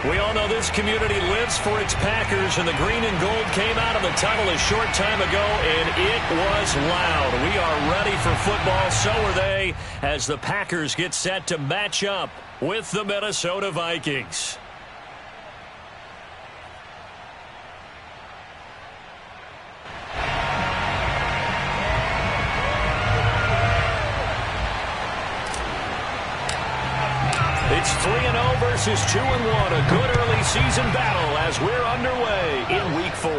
We all know this community lives for its Packers, and the green and gold came out of the tunnel a short time ago, and it was loud. We are ready for football, so are they, as the Packers get set to match up with the Minnesota Vikings. It's 3-0 versus 2-1, a good early season battle as we're underway in Week 4.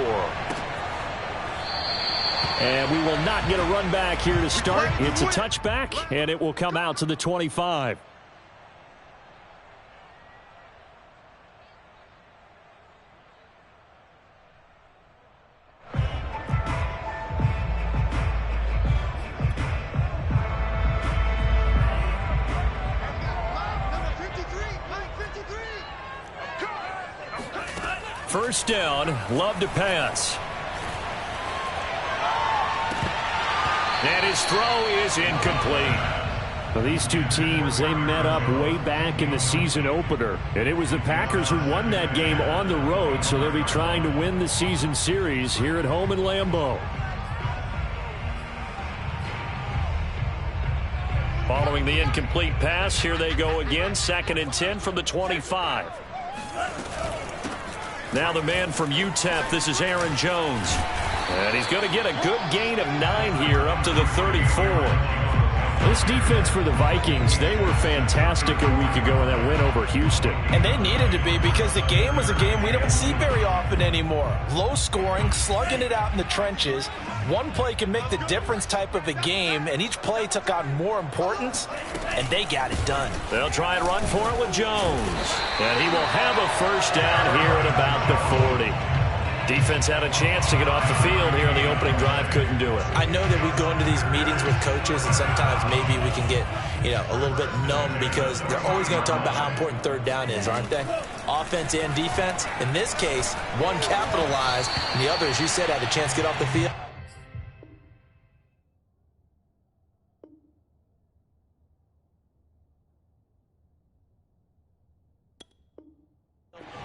And we will not get a run back here to start. It's a touchback, and it will come out to the 25. First down, Love to pass. And his throw is incomplete. Well, these two teams, they met up way back in the season opener. And it was the Packers who won that game on the road, so they'll be trying to win the season series here at home in Lambeau. Following the incomplete pass, here they go again, 2nd and 10 from the 25. Now the man from UTEP, this is Aaron Jones. And he's going to get a good gain of 9 here up to the 34. This defense for the Vikings, they were fantastic a week ago in that win over Houston. And they needed to be, because the game was a game we don't see very often anymore. Low scoring, slugging it out in the trenches. One play can make the difference type of a game, and each play took on more importance, and they got it done. They'll try and run for it with Jones. And he will have a first down here at about the 40. Defense had a chance to get off the field here in the opening drive, couldn't do it. I know that we go into these meetings with coaches, and sometimes maybe we can get, a little bit numb, because they're always going to talk about how important third down is, aren't they? Offense and defense. In this case, one capitalized, and the other, as you said, had a chance to get off the field.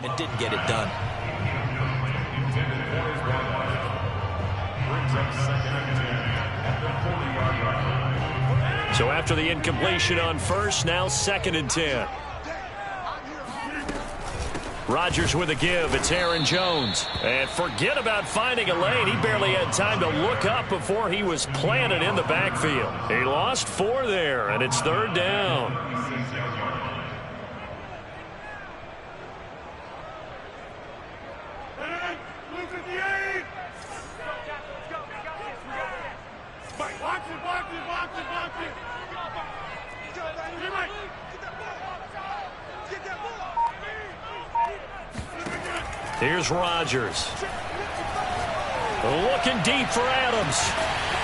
And didn't get it done. So after the incompletion on first, now 2nd and 10. Rodgers with a give. It's Aaron Jones. And forget about finding a lane. He barely had time to look up before he was planted in the backfield. He lost 4 there, and it's 3rd down. Here's Rodgers. Looking deep for Adams.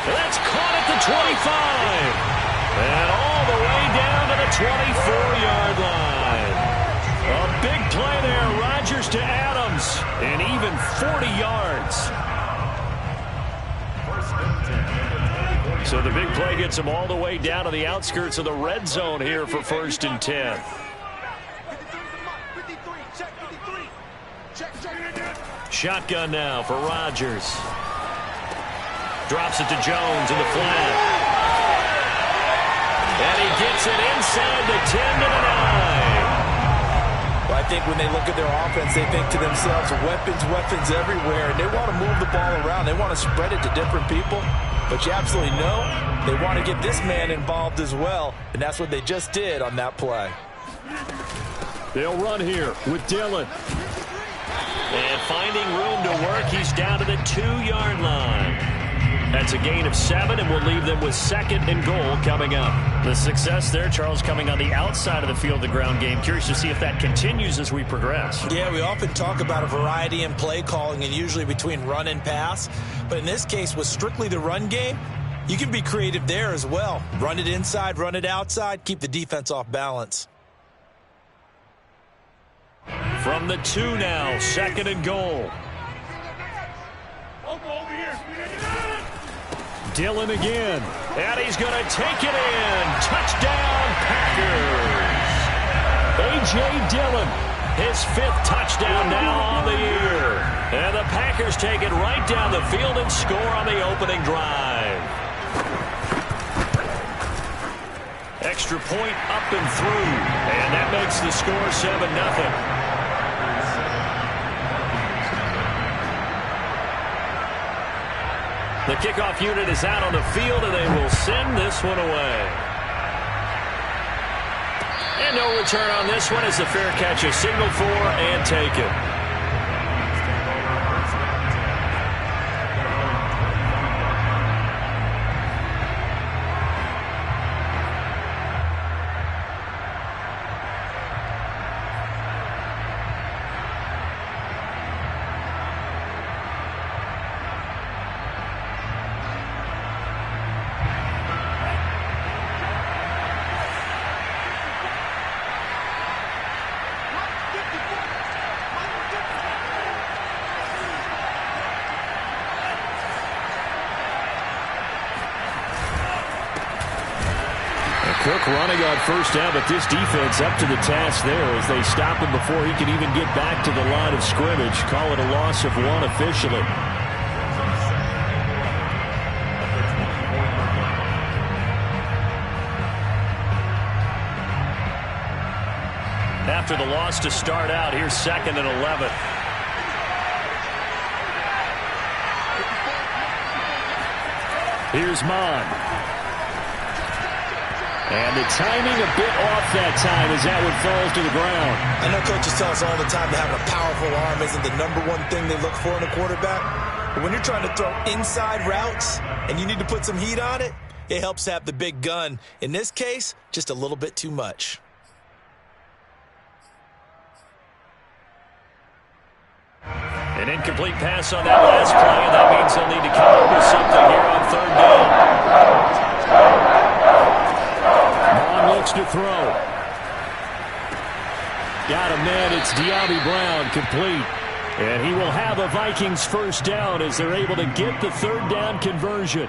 That's caught at the 25. And all the way down to the 24-yard line. A big play there. Rodgers to Adams. And even 40 yards. So the big play gets him all the way down to the outskirts of the red zone here for 1st and 10. Shotgun now for Rodgers. Drops it to Jones in the flat. And he gets it inside the 10 to the 9. Well, I think when they look at their offense, they think to themselves, weapons everywhere. And they want to move the ball around. They want to spread it to different people. But you absolutely know they want to get this man involved as well. And that's what they just did on that play. They'll run here with Dillon. And finding room to work, he's down to the 2-yard line. That's a gain of 7, and we'll leave them with 2nd and goal coming up. The success there, Charles, coming on the outside of the field, the ground game. Curious to see if that continues as we progress. Yeah, we often talk about a variety in play calling, and usually between run and pass. But in this case, with strictly the run game, you can be creative there as well. Run it inside, run it outside, keep the defense off balance. From the 2 now, 2nd and goal. Dillon again. And he's going to take it in. Touchdown, Packers. A.J. Dillon His 5th touchdown now on the year. And the Packers take it right down the field and score on the opening drive. Extra point up and through. And that makes the score 7-0. The kickoff unit is out on the field, and they will send this one away. And no return on this one as the fair catch is signaled for and taken. Cook running on first down, but this defense up to the task there as they stop him before he can even get back to the line of scrimmage. Call it a loss of 1 officially. After the loss to start out, here's 2nd and 11. Here's Mond. And the timing a bit off that time as that one falls to the ground. I know coaches tell us all the time that having a powerful arm isn't the #1 thing they look for in a quarterback. But when you're trying to throw inside routes and you need to put some heat on it, it helps to have the big gun. In this case, just a little bit too much. An incomplete pass on that last play, and that means they'll need to come up with something here on 3rd down. Looks to throw. Got a man. It's De'Ami Brown complete. And he will have a Vikings 1st down as they're able to get the 3rd down conversion.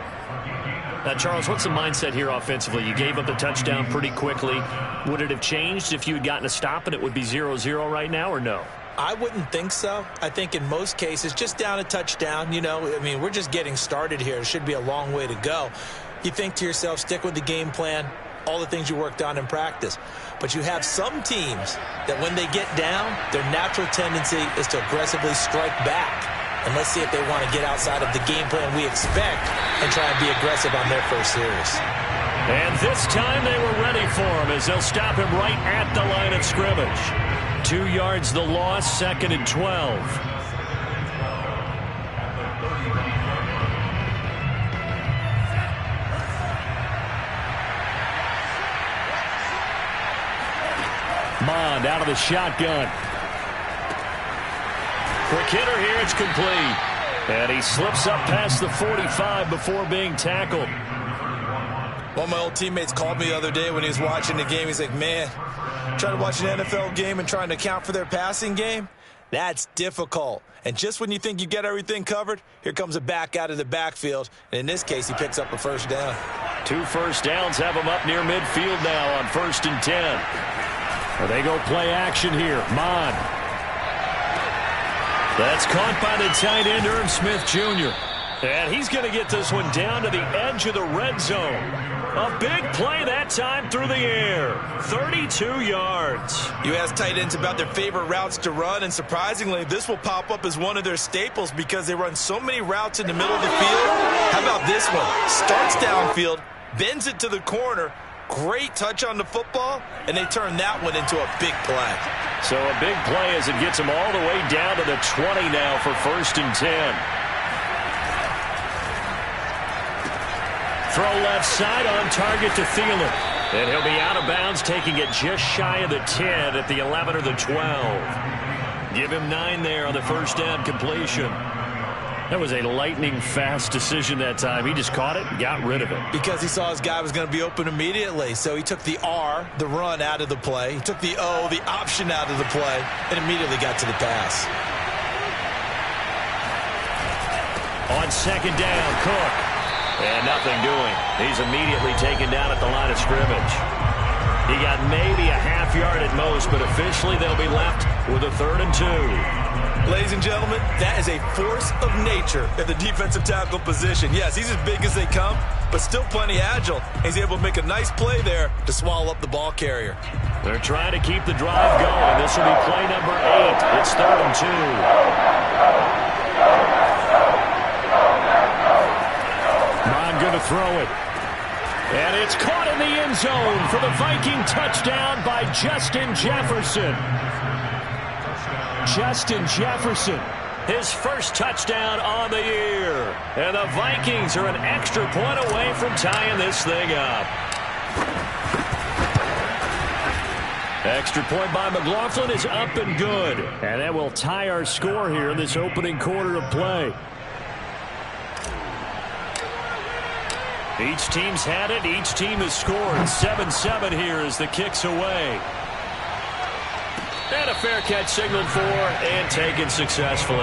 Now, Charles, what's the mindset here offensively? You gave up the touchdown pretty quickly. Would it have changed if you had gotten a stop and it would be 0-0 right now, or no? I wouldn't think so. I think in most cases, just down a touchdown, we're just getting started here. It should be a long way to go. You think to yourself, stick with the game plan, all the things you worked on in practice. But you have some teams that when they get down, their natural tendency is to aggressively strike back. And let's see if they want to get outside of the game plan we expect and try and be aggressive on their first series. And this time they were ready for him as they'll stop him right at the line of scrimmage. 2 yards the loss, 2nd and 12. Mond out of the shotgun. Quick hitter here, it's complete. And he slips up past the 45 before being tackled. One of my old teammates called me the other day when he was watching the game. He's like, man, trying to watch an NFL game and trying to account for their passing game, that's difficult. And just when you think you get everything covered, here comes a back out of the backfield. And in this case, he picks up a 1st down. 2 first downs have him up near midfield now on 1st and 10. They go play action here. Mond. That's caught by the tight end, Irv Smith Jr. And he's going to get this one down to the edge of the red zone. A big play that time through the air. 32 yards. You ask tight ends about their favorite routes to run, and surprisingly, this will pop up as one of their staples because they run so many routes in the middle of the field. How about this one? Starts downfield, bends it to the corner, great touch on the football, and they turn that one into a big play. So a big play as it gets them all the way down to the 20 now for 1st and 10. Throw left side on target to Thielen. And he'll be out of bounds, taking it just shy of the 10 at the 11 or the 12. Give him 9 there on the 1st down completion. That was a lightning-fast decision that time. He just caught it and got rid of it. Because he saw his guy was going to be open immediately. So he took the R, the run, out of the play. He took the O, the option, out of the play, and immediately got to the pass. On 2nd down, Cook. And nothing doing. He's immediately taken down at the line of scrimmage. He got maybe a half yard at most, but officially they'll be left with a 3rd and 2. Ladies and gentlemen, that is a force of nature at the defensive tackle position. Yes, he's as big as they come, but still plenty agile. He's able to make a nice play there to swallow up the ball carrier. They're trying to keep the drive going. This will be play number 8. It's 3rd and 2. Going to throw it. And it's caught in the end zone for the Viking touchdown by Justin Jefferson. Justin Jefferson, his first touchdown on the year. And the Vikings are an extra point away from tying this thing up. Extra point by McLaughlin is up and good. And that will tie our score here in this opening quarter of play. Each team's had it. Each team has scored. 7-7 here as the kick's away. And a fair catch signaled for and taken successfully.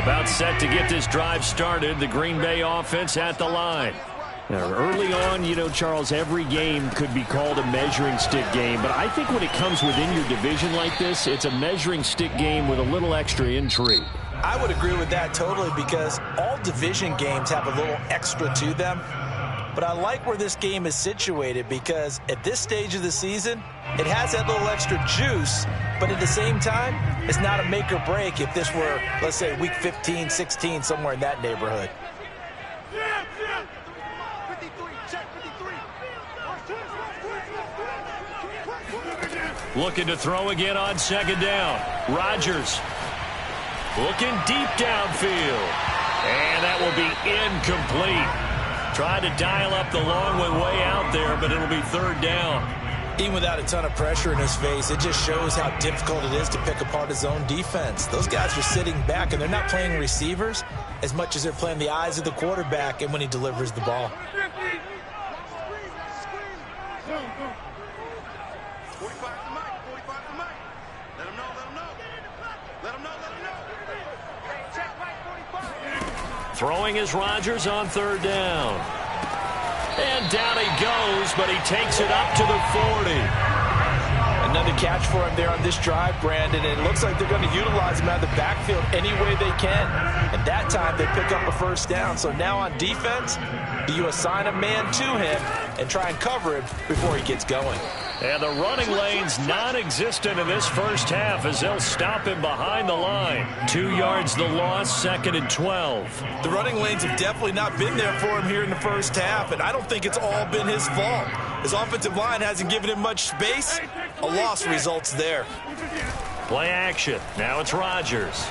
About set to get this drive started. The Green Bay offense at the line. Now, early on, you know, Charles, every game could be called a measuring stick game. But I think when it comes within your division like this, it's a measuring stick game with a little extra intrigue. I would agree with that totally because all division games have a little extra to them. But I like where this game is situated because at this stage of the season, it has that little extra juice. But at the same time, it's not a make or break if this were, let's say, week 15, 16, somewhere in that neighborhood. Looking to throw again on 2nd down. Rodgers looking deep downfield. And that will be incomplete. Tried to dial up the long one way out there, but it'll be 3rd down. Even without a ton of pressure in his face, it just shows how difficult it is to pick apart his own defense. Those guys are sitting back, and they're not playing receivers as much as they're playing the eyes of the quarterback and when he delivers the ball. Throwing is Rodgers on 3rd down. And down he goes, but he takes it up to the 40. Another catch for him there on this drive, Brandon. And it looks like they're going to utilize him out of the backfield any way they can. And that time they pick up a 1st down. So now on defense, do you assign a man to him and try and cover him before he gets going? And the running lane's non-existent in this first half as they'll stop him behind the line. 2 yards the loss, 2nd and 12. The running lanes have definitely not been there for him here in the first half, and I don't think it's all been his fault. His offensive line hasn't given him much space. A loss results there. Play action. Now it's Rodgers.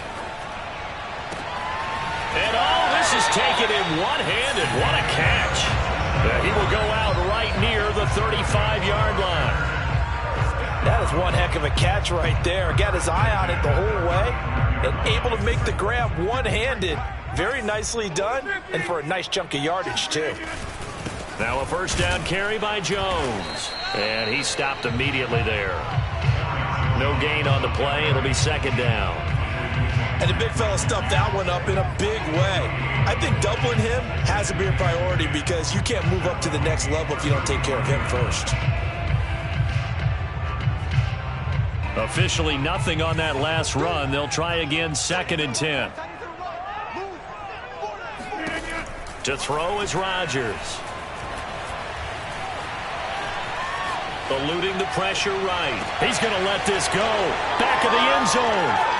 And all this is taken in one-handed. What a catch. He will go out right near the 35-yard line. That is one heck of a catch right there. Got his eye on it the whole way and able to make the grab one-handed. Very nicely done and for a nice chunk of yardage, too. Now a 1st down carry by Jones. And he stopped immediately there. No gain on the play. It'll be 2nd down. And the big fella stuffed that one up in a big way. I think doubling him has to be a priority because you can't move up to the next level if you don't take care of him first. Officially nothing on that last run. They'll try again 2nd and 10. To throw is Rodgers. Eluding the pressure right. He's going to let this go. Back of the end zone.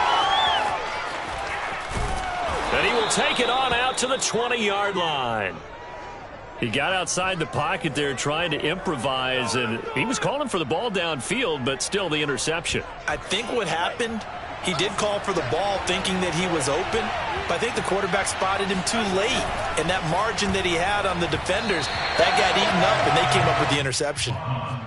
And he will take it on out to the 20-yard line. He got outside the pocket there trying to improvise, and he was calling for the ball downfield, but still the interception. I think what happened, he did call for the ball thinking that he was open, but I think the quarterback spotted him too late. And that margin that he had on the defenders, that got eaten up, and they came up with the interception.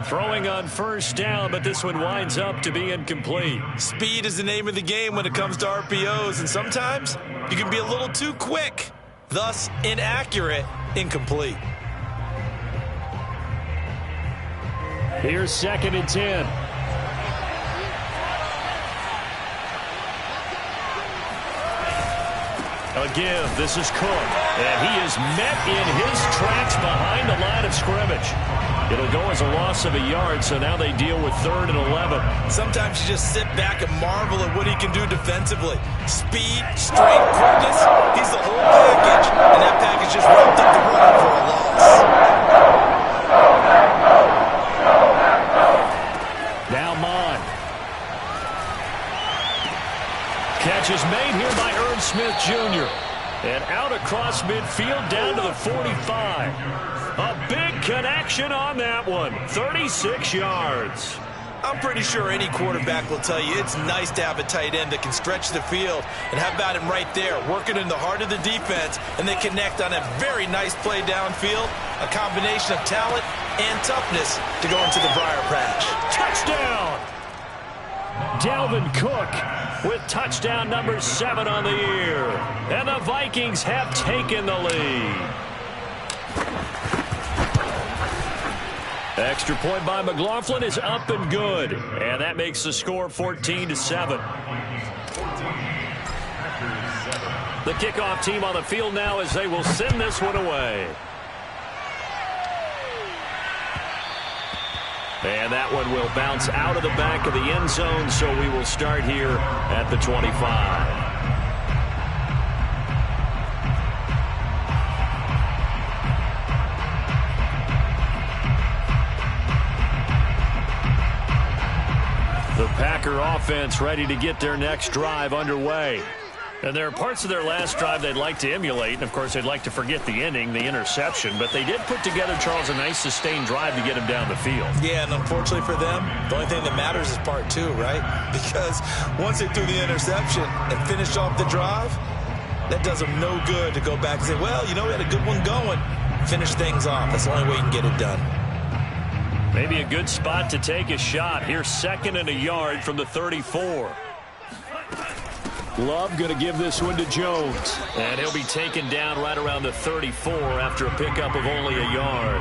Throwing on 1st down, but this one winds up to be incomplete. Speed is the name of the game when it comes to RPOs, and sometimes you can be a little too quick, thus inaccurate, incomplete. Here's 2nd and 10. A give. This is Cook. And he is met in his tracks behind the line of scrimmage. It'll go as a loss of a yard, so now they deal with 3rd and 11. Sometimes you just sit back and marvel at what he can do defensively. Speed, strength, quickness. He's the whole package. And that package just wrapped up the run for a loss. Now Mond. Catch is made here by Irv Smith Jr. And out across midfield down to the 45. A big connection on that one. 36 yards. I'm pretty sure any quarterback will tell you it's nice to have a tight end that can stretch the field. And how about him right there, working in the heart of the defense, and they connect on a very nice play downfield. A combination of talent and toughness to go into the briar patch. Touchdown! Dalvin Cook with touchdown number 7 on the year. And the Vikings have taken the lead. Extra point by McLaughlin is up and good. And that makes the score 14-7. The kickoff team on the field now as they will send this one away. And that one will bounce out of the back of the end zone, so we will start here at the 25. The Packer offense ready to get their next drive underway. And there are parts of their last drive they'd like to emulate. And, of course, they'd like to forget the ending, the interception. But they did put together, Charles, a nice sustained drive to get him down the field. Yeah, and unfortunately for them, the only thing that matters is part 2, right? Because once they threw the interception and finished off the drive, that does them no good to go back and say, well, you know, we had a good one going. Finish things off. That's the only way you can get it done. Maybe a good spot to take a shot. Here's 2nd and a yard from the 34. Love going to give this one to Jones. And he'll be taken down right around the 34 after a pickup of only a yard.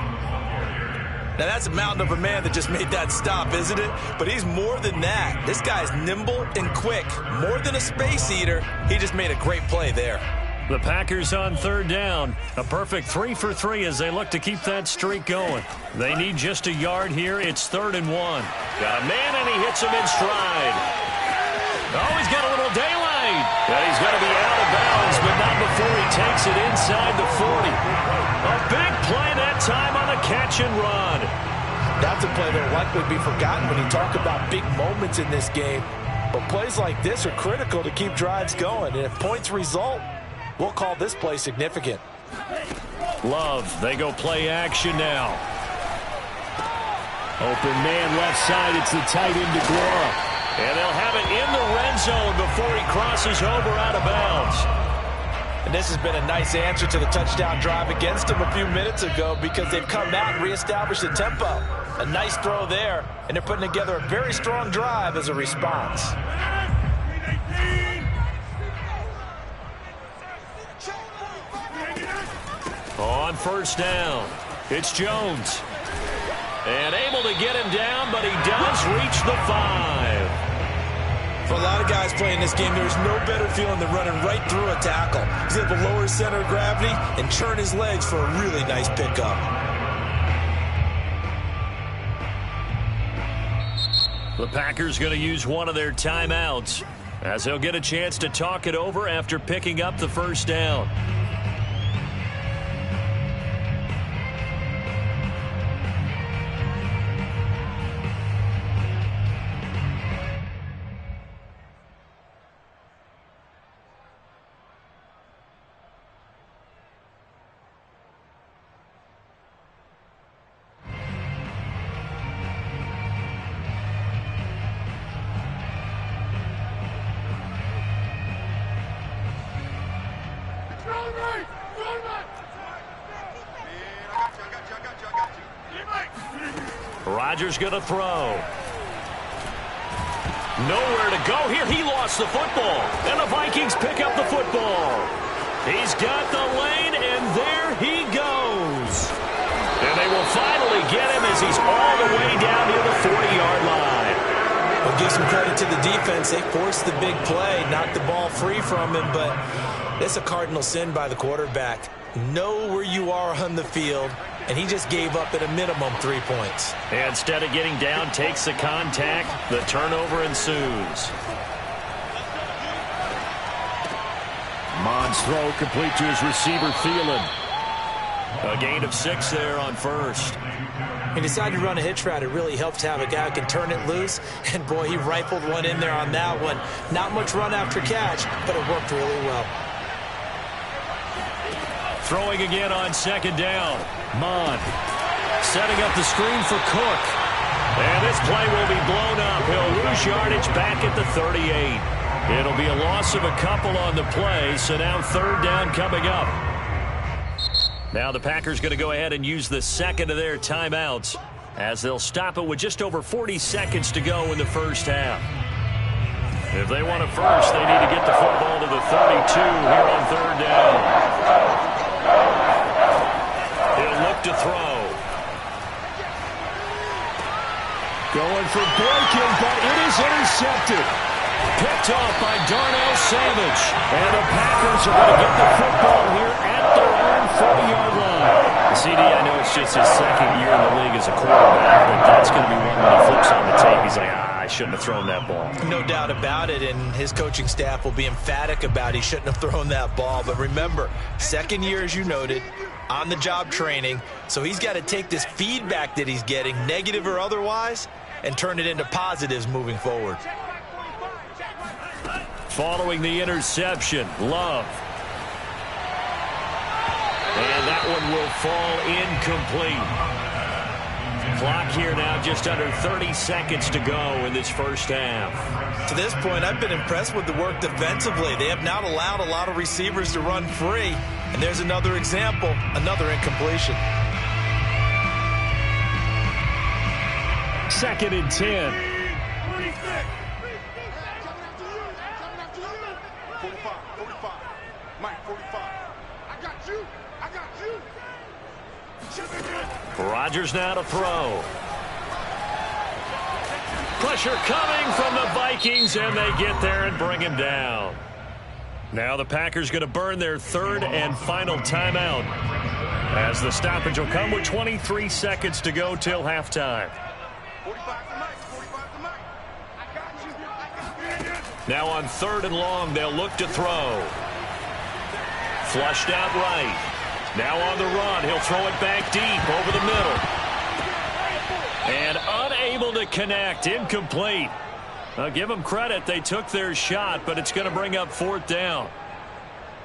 Now, that's a mountain of a man that just made that stop, isn't it? But he's more than that. This guy's nimble and quick. More than a space eater. He just made a great play there. The Packers on 3rd down. A perfect 3 for 3 as they look to keep that streak going. They need just a yard here. It's 3rd and 1. Got a man, and he hits him in stride. Oh, he's got a little daylight. And he's going to be out of bounds, but not before he takes it inside the 40. A big play that time on the catch and run. That's a play that will likely be forgotten when you talk about big moments in this game. But plays like this are critical to keep drives going. And if points result, we'll call this play significant. Love, they go play action now. Open man left side, it's the tight end DeGuara. And they'll have it in the red zone before he crosses over out of bounds. And this has been a nice answer to the touchdown drive against them a few minutes ago because they've come out and reestablished the tempo. A nice throw there, and they're putting together a very strong drive as a response. On 1st down, it's Jones. And able to get him down, but he does reach the 5. For a lot of guys playing this game, there's no better feeling than running right through a tackle. He's able to lower his center of gravity and churn his legs for a really nice pickup. The Packers going to use one of their timeouts as they'll get a chance to talk it over after picking up the 1st down. Rodgers going to throw. Nowhere to go here. He lost the football. And the Vikings pick up the football. He's got the lane, and there he goes. And they will finally get him as he's all the way down near the 40-yard line. Well, give some credit to the defense. They forced the big play, knocked the ball free from him, but it's a cardinal sin by the quarterback. Know where you are on the field, and he just gave up at a minimum 3 points. And instead of getting down, takes the contact. The turnover ensues. Mond's throw complete to his receiver, Thielen. A gain of 6 there on first. He decided to run a hitch route. It really helped to have a guy who can turn it loose. And, boy, he rifled one in there on that one. Not much run after catch, but it worked really well. Throwing again on second down. Mond setting up the screen for Cook. And this play will be blown up. He'll lose yardage back at the 38. It'll be a loss of a couple on the play, so now third down coming up. Now the Packers going to go ahead and use the second of their timeouts as they'll stop it with just over 40 seconds to go in the first half. If they want it first, they need to get the football to the 32 here on third down. He'll look to throw. Going for Boykin, but it is intercepted. Picked off by Darnell Savage. And the Packers are going to get the football here at their own 40-yard line. CD, I know it's just his second year in the league as a quarterback, but that's going to be one when he flips on the tape. He's like, I shouldn't have thrown that ball. No doubt about it, and his coaching staff will be emphatic about he shouldn't have thrown that ball. But remember, second year, as you noted, on-the-job training, so he's got to take this feedback that he's getting, negative or otherwise, and turn it into positives moving forward. Following the interception, Love. And that one will fall incomplete. Clock here now just under 30 seconds to go in this first half. To this point, I've been impressed with the work defensively. They have not allowed a lot of receivers to run free. And there's another example, another incompletion. 2nd and 10. 45. Mike, 45. I got you. Rodgers now to throw. Pressure coming from the Vikings, and they get there and bring him down. Now the Packers going to burn their third and final timeout as the stoppage will come with 23 seconds to go till halftime. 45 to Mike. I got you. Now on 3rd and long, they'll look to throw. Flushed out right. Now on the run, he'll throw it back deep over the middle. And unable to connect, incomplete. I'll give them credit, they took their shot, but it's going to bring up 4th down.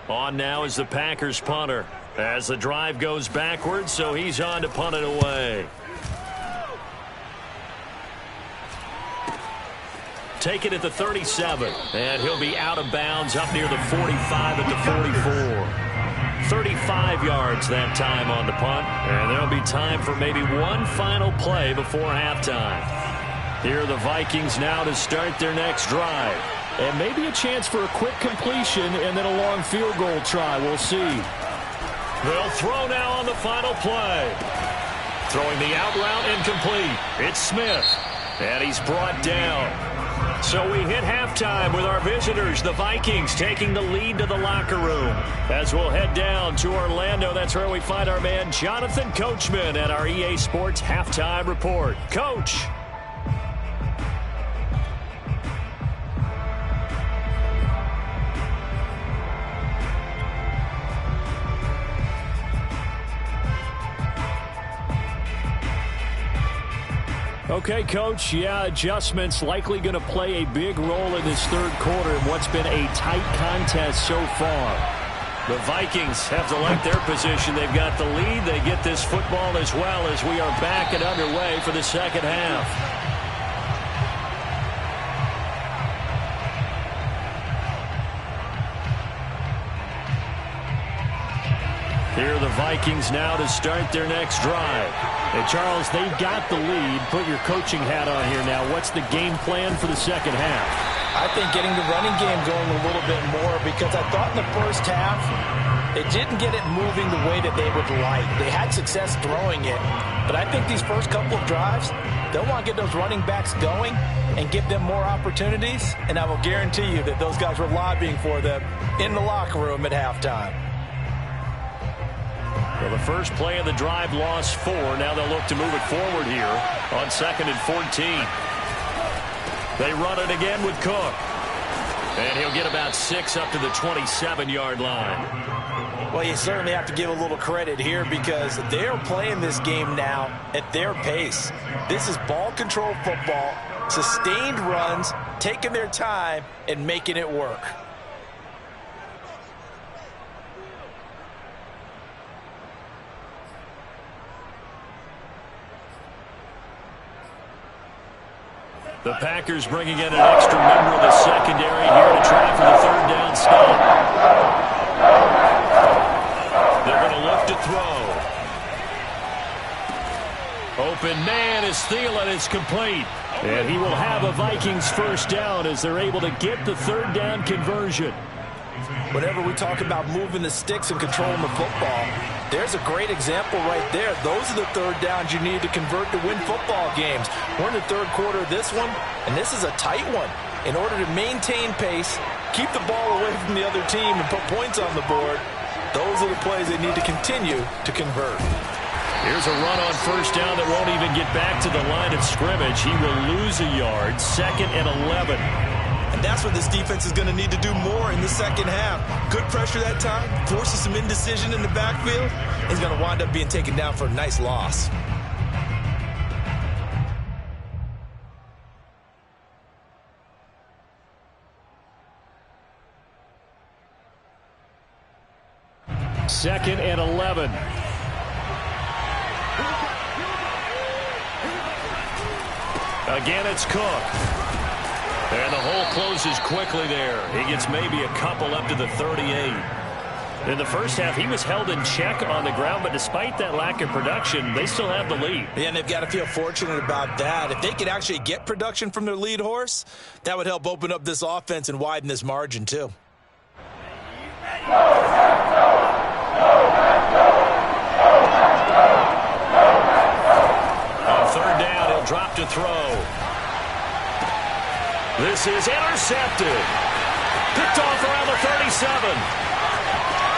On now is the Packers punter as the drive goes backwards, so he's on to punt it away. Take it at the 37, and he'll be out of bounds up near the 45 at the 44. 35 yards that time on the punt, and there'll be time for maybe one final play before halftime. Here are the Vikings now to start their next drive. And maybe a chance for a quick completion and then a long field goal try. We'll see. They'll throw now on the final play. Throwing the out route incomplete. It's Smith, and he's brought down. So we hit halftime with our visitors, the Vikings, taking the lead to the locker room. As we'll head down to Orlando, that's where we find our man Jonathan Coachman at our EA Sports Halftime Report. Coach. Okay, Coach, adjustments likely going to play a big role in this third quarter in what's been a tight contest so far. The Vikings have to like their position. They've got the lead. They get this football as well as we are back and underway for the second half. Here are the Vikings now to start their next drive. And Charles, they've got the lead. Put your coaching hat on here now. What's the game plan for the second half? I think getting the running game going a little bit more, because I thought in the first half they didn't get it moving the way that they would like. They had success throwing it, but I think these first couple of drives, they'll want to get those running backs going and give them more opportunities, and I will guarantee you that those guys were lobbying for them in the locker room at halftime. Well, the first play of the drive lost 4. Now they'll look to move it forward here on 2nd and 14. They run it again with Cook. And he'll get about 6 up to the 27-yard line. Well, you certainly have to give a little credit here, because they're playing this game now at their pace. This is ball control football, sustained runs, taking their time and making it work. The Packers bringing in an extra member of the secondary here to try for the 3rd down stop. They're going to look to throw. Open man is Thielen. It's complete. And he will have a Vikings 1st down as they're able to get the 3rd down conversion. Whenever we talk about moving the sticks and controlling the football, there's a great example right there. Those are the 3rd downs you need to convert to win football games. We're in the 3rd quarter of this one, and this is a tight one. In order to maintain pace, keep the ball away from the other team, and put points on the board, those are the plays they need to continue to convert. Here's a run on 1st down that won't even get back to the line of scrimmage. He will lose a yard. 2nd and 11. And that's what this defense is going to need to do more in the second half. Good pressure that time, forces some indecision in the backfield. He's going to wind up being taken down for a nice loss. Second and 11. Again, it's Cook. And the hole closes quickly there. He gets maybe a couple up to the 38. In the first half, he was held in check on the ground, but despite that lack of production, they still have the lead. Yeah, and they've got to feel fortunate about that. If they could actually get production from their lead horse, that would help open up this offense and widen this margin too. On 3rd down, he'll drop to throw. This is intercepted. Picked off around the 37.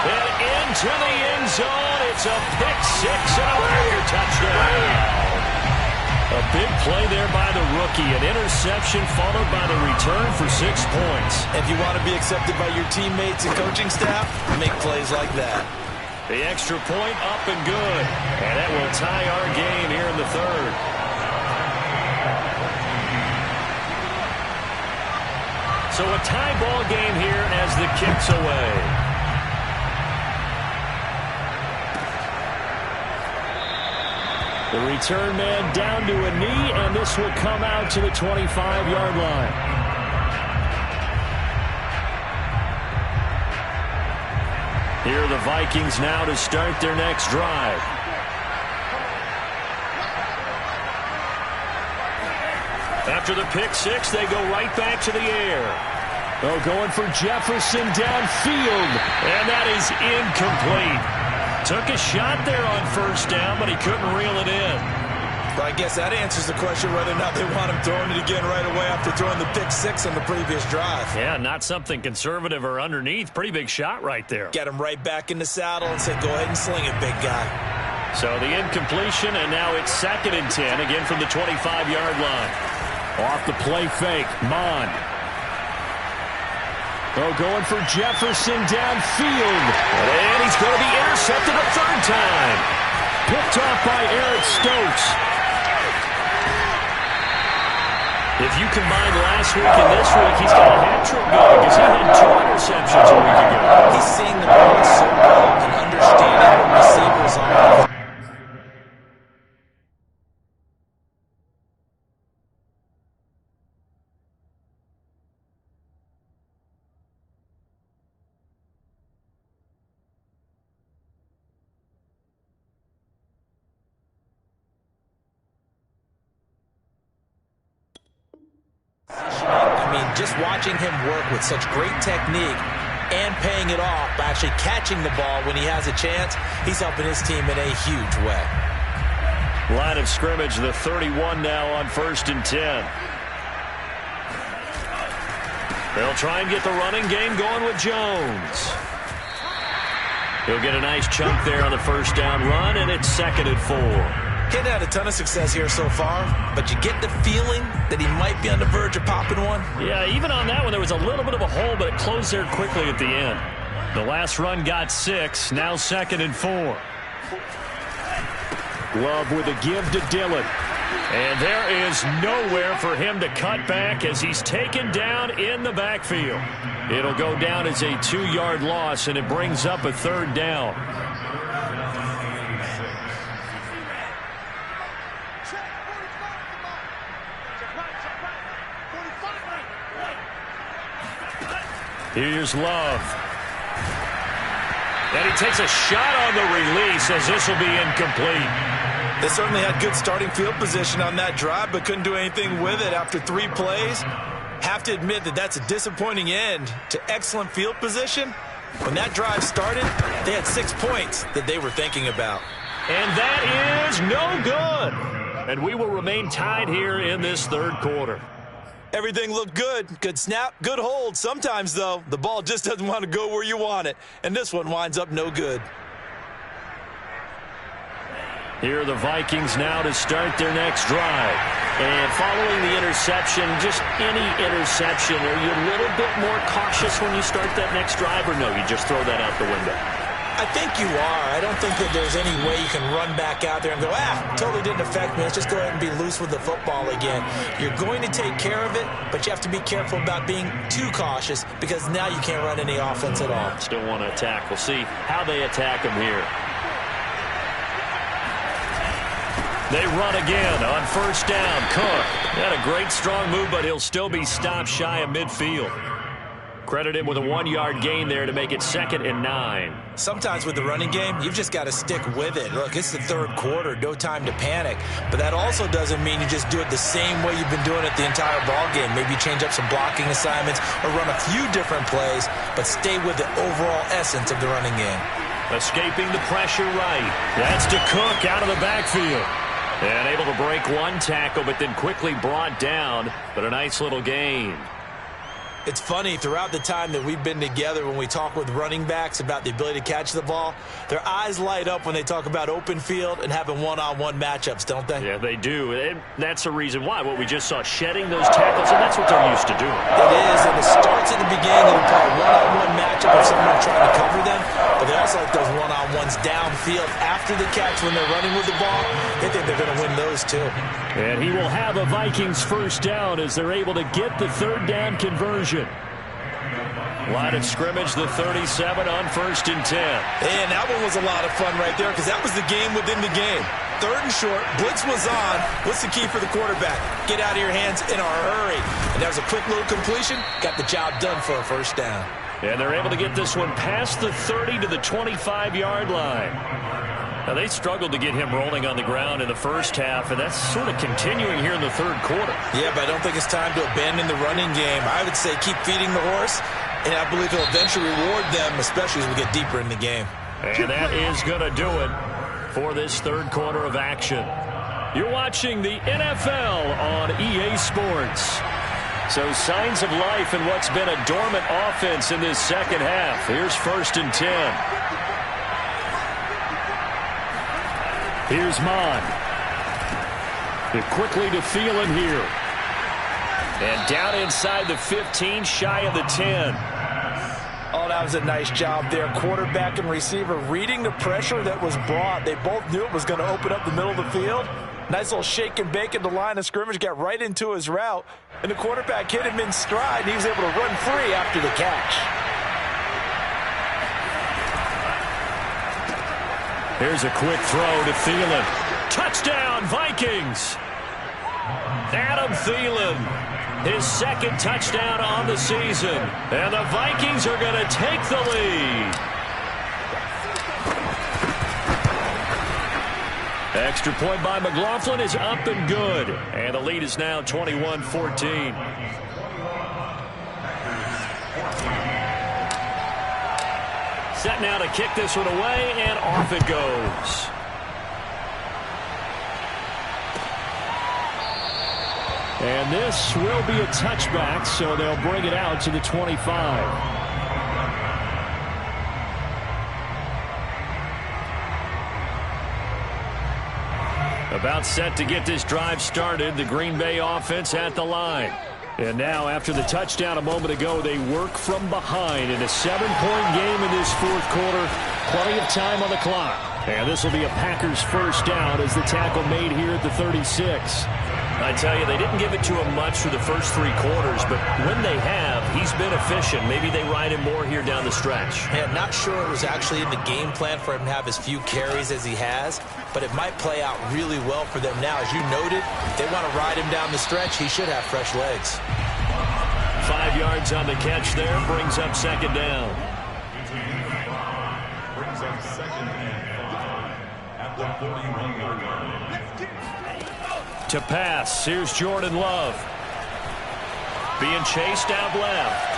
And into the end zone. It's a pick-6 and a Packer touchdown. A big play there by the rookie. An interception followed by the return for 6 points. If you want to be accepted by your teammates and coaching staff, make plays like that. The extra point up and good. And that will tie our game here in the 3rd. So a tie ball game here as the kick's away. The return man down to a knee, and this will come out to the 25-yard line. Here are the Vikings now to start their next drive. After the pick-6, they go right back to the air. Oh, going for Jefferson downfield, and that is incomplete. Took a shot there on 1st down, but he couldn't reel it in. But I guess that answers the question whether or not they want him throwing it again right away after throwing the pick-6 on the previous drive. Yeah, not something conservative or underneath. Pretty big shot right there. Get him right back in the saddle and say, go ahead and sling it, big guy. So the incompletion, and now it's 2nd and 10, again from the 25-yard line. Off the play fake, Mond. Oh, going for Jefferson downfield. And he's going to be intercepted a 3rd time. Picked off by Eric Stokes. If you combine last week and this week, he's got a hat trick going because he had 2 interceptions a week ago. He's seeing the ball so well and understanding what receivers are. mean, just watching him work with such great technique and paying it off by actually catching the ball when he has a chance, he's helping his team in a huge way. Line of scrimmage, the 31 now on 1st and 10. They'll try and get the running game going with Jones. He'll get a nice chunk there on the first down run, and it's 2nd and 4. He's had a ton of success here so far, but you get the feeling that he might be on the verge of popping one. Yeah, even on that one, there was a little bit of a hole, but it closed there quickly at the end. The last run got 6, now 2nd and 4. Love with a give to Dillon. And there is nowhere for him to cut back as he's taken down in the backfield. It'll go down as a 2-yard loss, and it brings up a 3rd down. Here's Love. And he takes a shot on the release as this will be incomplete. They certainly had good starting field position on that drive, but couldn't do anything with it after 3 plays. Have to admit that that's a disappointing end to excellent field position. When that drive started, they had 6 points that they were thinking about. And that is no good. And we will remain tied here in this 3rd quarter. Everything looked good. Good snap, good hold. Sometimes, though, the ball just doesn't want to go where you want it. And this one winds up no good. Here are the Vikings now to start their next drive. And following the interception, just any interception, are you a little bit more cautious when you start that next drive, or no, you just throw that out the window? I think you are. I don't think that there's any way you can run back out there and go, totally didn't affect me. Let's just go ahead and be loose with the football again. You're going to take care of it, but you have to be careful about being too cautious because now you can't run any offense at all. Still want to attack. We'll see how they attack him here. They run again on 1st down. Cook had a great strong move, but he'll still be stopped shy of midfield. Credit him with a 1-yard gain there to make it 2nd and 9. Sometimes with the running game, you've just got to stick with it. Look, it's the 3rd quarter, no time to panic. But that also doesn't mean you just do it the same way you've been doing it the entire ball game. Maybe change up some blocking assignments or run a few different plays, but stay with the overall essence of the running game. Escaping the pressure right. That's to Cook out of the backfield. And able to break 1 tackle, but then quickly brought down. But a nice little gain. It's funny, throughout the time that we've been together, when we talk with running backs about the ability to catch the ball, their eyes light up when they talk about open field and having one-on-one matchups, don't they? Yeah, they do. And that's the reason why. What we just saw, shedding those tackles, and that's what they're used to doing. It is, and it starts at the beginning. They'll play a one-on-one matchup if someone trying to cover them, but they also like those one-on-ones downfield after the catch when they're running with the ball. They think they're going to win those, too. And he will have a Vikings 1st down as they're able to get the 3rd down conversion. Line of scrimmage, the 37 on 1st and 10. And that one was a lot of fun right there because that was the game within the game. 3rd and short, blitz was on. What's the key for the quarterback? Get out of your hands in a hurry. And that was a quick little completion. Got the job done for a 1st down. And they're able to get this one past the 30 to the 25-yard line. Now, they struggled to get him rolling on the ground in the 1st half, and that's sort of continuing here in the 3rd quarter. Yeah, but I don't think it's time to abandon the running game. I would say keep feeding the horse, and I believe he'll eventually reward them, especially as we get deeper in the game. And that is going to do it for this 3rd quarter of action. You're watching the NFL on EA Sports. So signs of life in what's been a dormant offense in this 2nd half. Here's 1st and 10. Here's Mond. Quickly to Thielen here. And down inside the 15, shy of the 10. Oh, that was a nice job there. Quarterback and receiver reading the pressure that was brought. They both knew it was going to open up the middle of the field. Nice little shake and bake at the line of scrimmage. Got right into his route. And the quarterback hit him in stride. And he was able to run free after the catch. Here's a quick throw to Thielen. Touchdown, Vikings! Adam Thielen, his 2nd touchdown on the season. And the Vikings are going to take the lead. Extra point by McLaughlin is up and good. And the lead is now 21-14. Set now to kick this one away, and off it goes. And this will be a touchback, so they'll bring it out to the 25. About set to get this drive started, the Green Bay offense at the line. And now, after the touchdown a moment ago, they work from behind in a 7-point game in this fourth quarter. Plenty of time on the clock. And this will be a Packers first down as the tackle made here at the 36. I tell you, they didn't give it to him much for the first 3 quarters, but when they have, he's been efficient. Maybe they ride him more here down the stretch. Yeah, not sure it was actually in the game plan for him to have as few carries as he has, but it might play out really well for them now. As you noted, if they want to ride him down the stretch, he should have fresh legs. 5 yards on the catch there, brings up second down. Brings up second and 5 at the 41-yard line. To pass, here's Jordan Love. Being chased out left.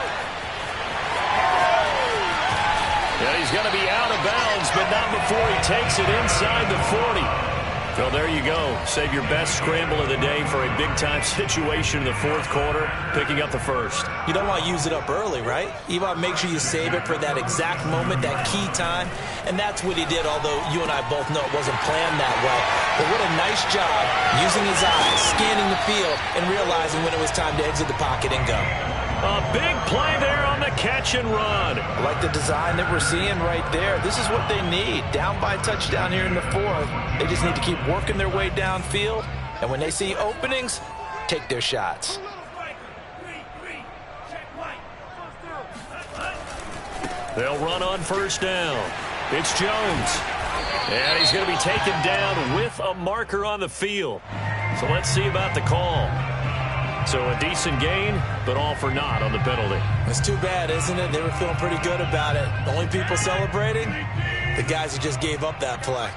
Yeah, he's going to be out of bounds, but not before he takes it inside the 40. So there you go. Save your best scramble of the day for a big-time situation in the fourth quarter, picking up the first. You don't want to use it up early, right? You want to make sure you save it for that exact moment, that key time. And that's what he did, although you and I both know it wasn't planned that way. But what a nice job using his eyes, scanning the field, and realizing when it was time to exit the pocket and go. A big play there on the catch and run. I like the design that we're seeing right there. This is what they need. Down by a touchdown here in the fourth. They just need to keep working their way downfield. And when they see openings, take their shots. They'll run on first down. It's Jones. And he's going to be taken down with a marker on the field. So let's see about the call. So a decent gain, but all for naught on the penalty. It's too bad, isn't it? They were feeling pretty good about it. The only people celebrating, the guys who just gave up that play.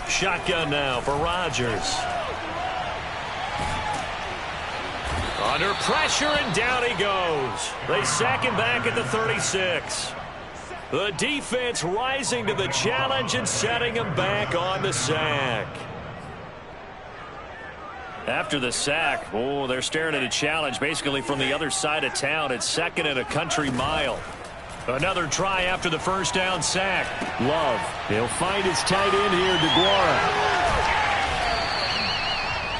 Shotgun now for Rodgers. Under pressure, and down he goes. They sack him back at the 36. The defense rising to the challenge and setting him back on the sack. After the sack, oh, they're staring at a challenge basically from the other side of town. It's second and a country mile. Another try after the first down sack. Love. He'll find his tight end here, DeGuara.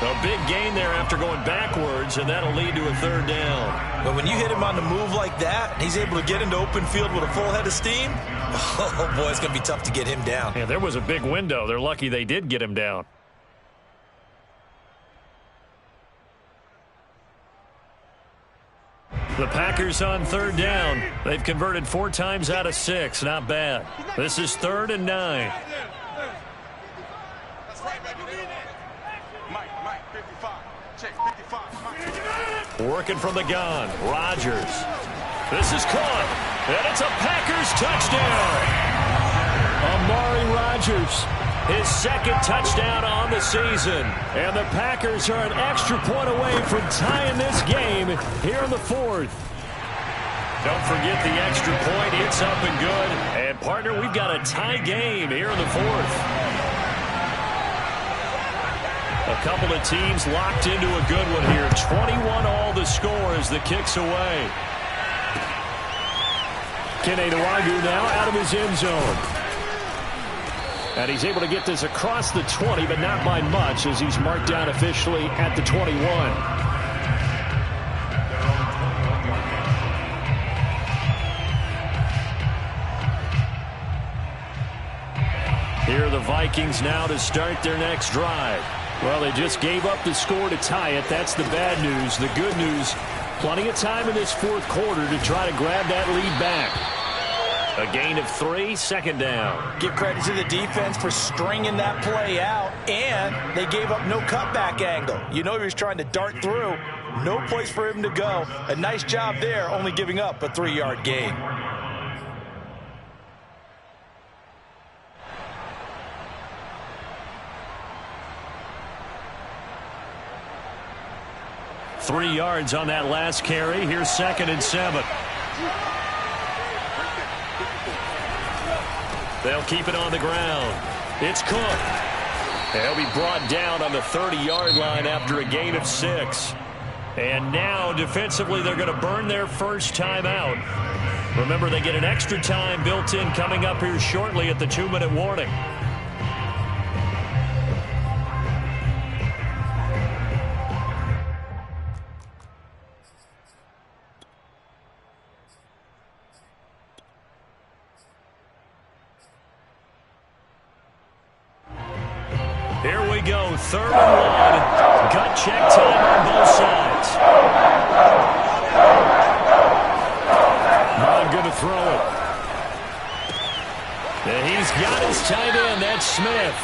A big gain there after going backwards, and that'll lead to a third down. But when you hit him on the move like that, and he's able to get into open field with a full head of steam, oh, boy, it's going to be tough to get him down. Yeah, there was a big window. They're lucky they did get him down. The Packers on third down. They've converted 4 times out of 6. Not bad. This is 3rd and 9. Working from the gun. Rodgers. This is caught. And it's a Packers touchdown. Amari Rodgers. His second touchdown on the season. And the Packers are an extra point away from tying this game here in the fourth. Don't forget the extra point. It's up and good. And, partner, we've got a tie game here in the fourth. A couple of teams locked into a good one here. 21 all the score as the kick's away. Kene Nwangwu now out of his end zone. And he's able to get this across the 20, but not by much as he's marked down officially at the 21. Here are the Vikings now to start their next drive. Well, they just gave up the score to tie it. That's the bad news. The good news, plenty of time in this fourth quarter to try to grab that lead back. A gain of 3, second down. Give credit to the defense for stringing that play out, and they gave up no cutback angle. You know he was trying to dart through. No place for him to go. A nice job there, only giving up a 3-yard gain. Three yards on that last carry. Here's 2nd and 7. They'll keep it on the ground. It's Cook. They'll be brought down on the 30-yard line after a gain of 6. And now, defensively, they're going to burn their first timeout. Remember, they get an extra time built in coming up here shortly at the 2-minute warning. Here we go, 3rd and 1. Gut check time on both sides. I'm going to throw it. And he's got his tight end, that's Smith.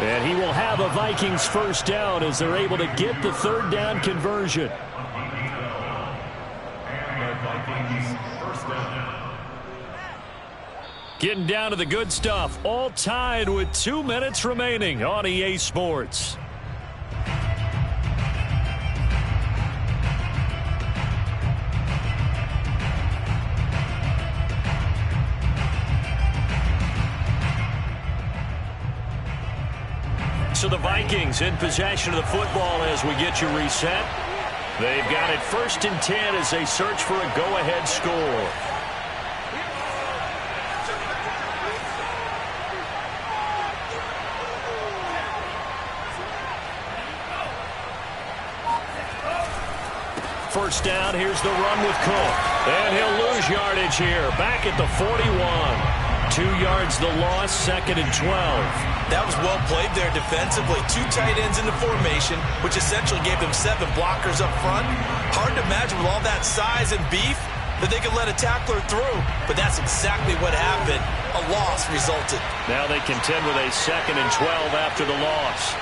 And he will have a Vikings first down as they're able to get the 3rd down conversion. Getting down to the good stuff, all tied with 2 minutes remaining on EA Sports. So the Vikings in possession of the football as we get you reset. They've got it 1st and 10 as they search for a go-ahead score. First down, here's the run with Cook. And he'll lose yardage here, back at the 41. 2 yards the loss, 2nd and 12. That was well played there defensively. 2 tight ends in the formation, which essentially gave them 7 blockers up front. Hard to imagine with all that size and beef that they could let a tackler through. But that's exactly what happened. A loss resulted. Now they contend with a 2nd and 12 after the loss.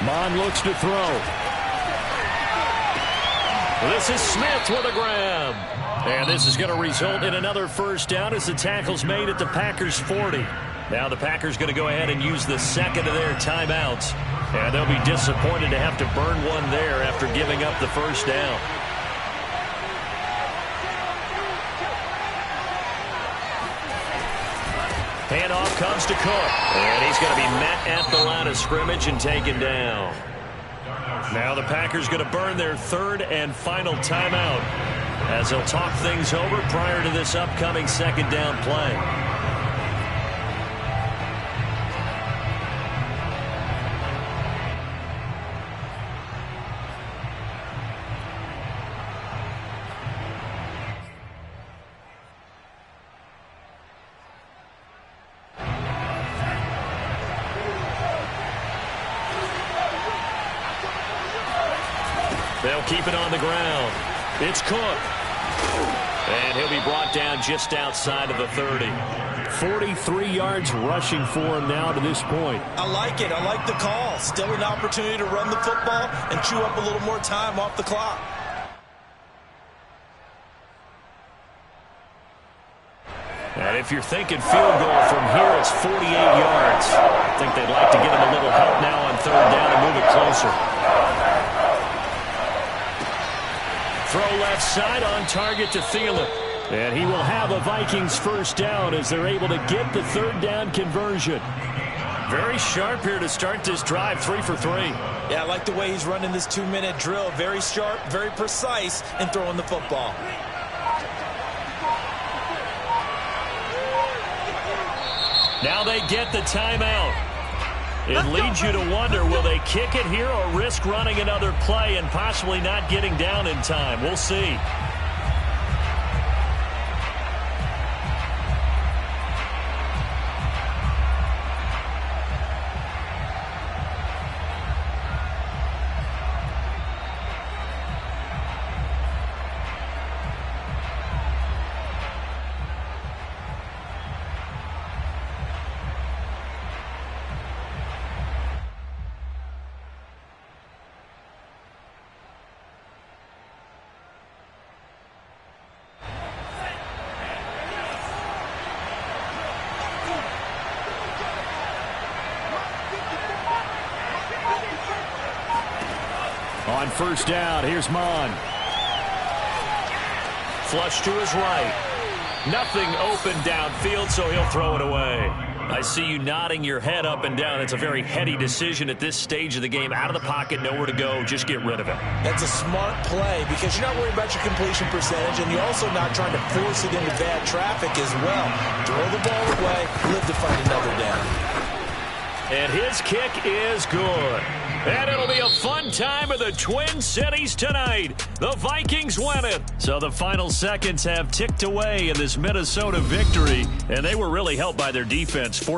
Mond looks to throw. This is Smith with a grab. And this is going to result in another first down as the tackle's made at the Packers' 40. Now the Packers going to go ahead and use the 2nd of their timeouts. And they'll be disappointed to have to burn one there after giving up the first down. Handoff comes to Cook. And he's going to be met at the line of scrimmage and taken down. Now the Packers going to burn their 3rd and final timeout as they'll talk things over prior to this upcoming 2nd down play. They'll keep it on the ground. It's Cook. And he'll be brought down just outside of the 30. 43 yards rushing for him now to this point. I like it. I like the call. Still an opportunity to run the football and chew up a little more time off the clock. And if you're thinking field goal from here, it's 48 yards. I think they'd like to get him a little help now on 3rd down and move it closer. Throw left side on target to Thielen. And he will have a Vikings first down as they're able to get the 3rd down conversion. Very sharp here to start this drive, 3 for 3. Yeah, I like the way he's running this 2-minute drill. Very sharp, very precise in throwing the football. Now they get the timeout. It leads you to wonder, will they kick it here or risk running another play and possibly not getting down in time? We'll see. On first down, here's Mon. Flush to his right. Nothing open downfield, so he'll throw it away. I see you nodding your head up and down. It's a very heady decision at this stage of the game. Out of the pocket, nowhere to go. Just get rid of it. That's a smart play because you're not worried about your completion percentage, and you're also not trying to force it into bad traffic as well. Throw the ball away, live to find another down. And his kick is good. And it'll be a fun time of the Twin Cities tonight. The Vikings win it. So the final seconds have ticked away in this Minnesota victory, and they were really helped by their defense.